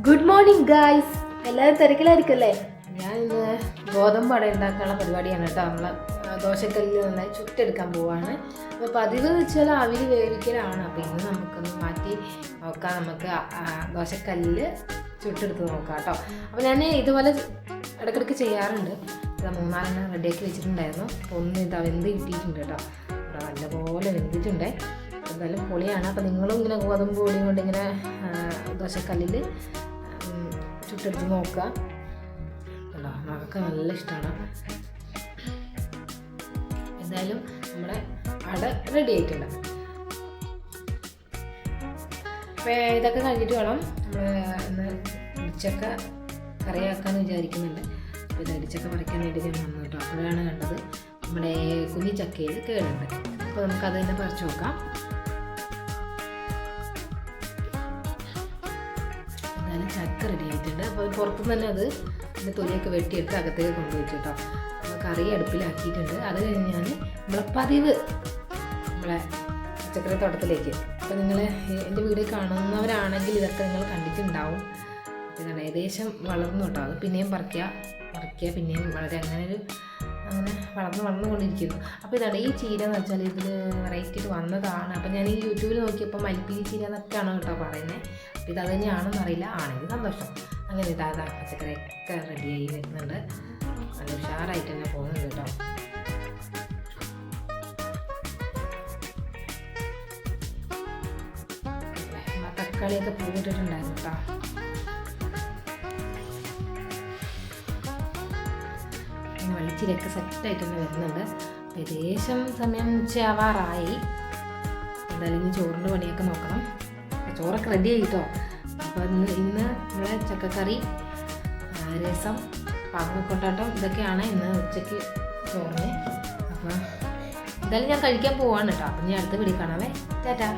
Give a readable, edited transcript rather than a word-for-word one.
Good morning guys. എല്ലാവരും തിരക്കിലായിരിക്കല്ലേ? ഞാൻ ഇന്ന് ഗോതമ്പ് അട ഉണ്ടാക്കാനുള്ള പരിപാടിയാണ് കേട്ടോ. നമ്മൾ ദോശക്കല്ലിൽ നന്നായി ചുട്ടെടുക്കാൻ പോവാണ്. അപ്പോൾ പതിവ് വെച്ചാൽ ആവിയിൽ വേവിക്കലാണ്. അപ്പോൾ ഇന്ന് നമുക്കൊന്ന് മാറ്റി നോക്കാം. നമുക്ക് ദോശക്കല്ലിൽ ചുട്ടെടുത്ത് നോക്കാം കേട്ടോ. അപ്പോൾ ഞാൻ ഇതുപോലെ ഇടയ്ക്കിടയ്ക്ക് ചെയ്യാറുണ്ട്. ഇതാ 3-4 റെഡിയാക്കി വെച്ചിട്ടുണ്ടായിരുന്നു. അപ്പോൾ ഒന്ന് ഇതാ വെന്ത് കിട്ടിയിട്ടുണ്ട് കേട്ടോ. ഇവിടെ നല്ലപോലെ വെന്തിട്ടുണ്ട്. എന്തായാലും പൊളിയാണ്. അപ്പോൾ നിങ്ങളും ഇങ്ങനെ ഗോതമ്പ് പൊടിയും കൊണ്ട് ഇങ്ങനെ ദോശക്കല്ലിൽ ചുട്ടെടുത്ത് നോക്കുക കേട്ടോ. നമുക്ക് നല്ല ഇഷ്ടമാണ്. എന്തായാലും നമ്മുടെ അട റെഡി ആയിട്ടുണ്ട്. അപ്പോൾ ഇതൊക്കെ കഴിഞ്ഞിട്ട് വേണം നമ്മൾ ഇന്ന് ഇടിച്ചക്ക കറിയാക്കാമെന്ന് വിചാരിക്കുന്നുണ്ട്. അപ്പോൾ ഇത് ഇടിച്ചക്ക പറിക്കാൻ വേണ്ടി ഞാൻ വന്നു കേട്ടോ. അപ്പോഴാണ് കണ്ടത് നമ്മുടെ കുഞ്ഞി ചക്കയിൽ കേടുണ്ട്. അപ്പോൾ നമുക്കത് തന്നെ പറിച്ച് നോക്കാം. എന്തായാലും ചക്ക റെഡി ആയിട്ടുണ്ട്. അപ്പോൾ പുറത്തുനിന്ന് തന്നെ അത് അതിൻ്റെ തൊലിയൊക്കെ വെട്ടിയെടുത്ത് അകത്തേക്ക് കൊണ്ടുവച്ചു കേട്ടോ. അപ്പോൾ കറി അടുപ്പിലാക്കിയിട്ടുണ്ട്. അത് കഴിഞ്ഞ് ഞാൻ നമ്മളെ പതിവ് നമ്മളെ പച്ചക്കറി തോട്ടത്തിലേക്ക്. അപ്പോൾ നിങ്ങൾ എൻ്റെ വീഡിയോ കാണുന്നവരാണെങ്കിൽ ഇതൊക്കെ നിങ്ങൾ കണ്ടിട്ടുണ്ടാവും. പിന്നെ ഏകദേശം വളർന്നു കേട്ടോ. അത് പിന്നെയും പറിക്കുക പിന്നെയും വളരെ അങ്ങനെ വളർന്നുകൊണ്ടിരിക്കുന്നു. അപ്പോൾ ഇതാണ് ഈ ചീര എന്ന് വെച്ചാൽ ഇതിൽ വെറൈറ്റി വന്നതാണ്. അപ്പോൾ ഞാൻ ഈ യൂട്യൂബിൽ നോക്കിയപ്പോൾ മൽപ്പിലി ചീര എന്നൊക്കെയാണ് കേട്ടോ പറയുന്നത്. അപ്പോൾ ഇത് തന്നെയാണെന്ന് അറിയില്ല. ആണെങ്കിൽ സന്തോഷം. അങ്ങനെ ഇതാ പച്ചക്കറിയൊക്കെ റെഡിയായി വരുന്നുണ്ട്. നല്ല ഉഷാറായിട്ട് തന്നെ പോകുന്നുണ്ട് കേട്ടോ. തക്കാളിയൊക്കെ പൂവിട്ടിട്ടുണ്ടായിരുന്നു കേട്ടോ. വെളിച്ചിരിയൊക്കെ സെറ്റായിട്ട് തന്നെ വരുന്നുണ്ട്. ഏകദേശം സമയം ഉച്ചയാവാറായി. എന്തായാലും ഇനി ചോറിൻ്റെ പണിയൊക്കെ നോക്കണം. ചോറൊക്കെ റെഡി ആയിട്ടോ. അപ്പോൾ ഇന്ന് നമ്മളെ ചക്കക്കറി, രസം, പാങ്ങക്കൊണ്ടാട്ടം ഇതൊക്കെയാണ് ഇന്ന് ഉച്ചയ്ക്ക് ചോറിന്. അപ്പോൾ എന്തായാലും ഞാൻ കഴിക്കാൻ പോവാണ് കേട്ടോ. അപ്പം ഞാൻ അടുത്ത വീഡിയോ കാണാവേ. ടാറ്റാ.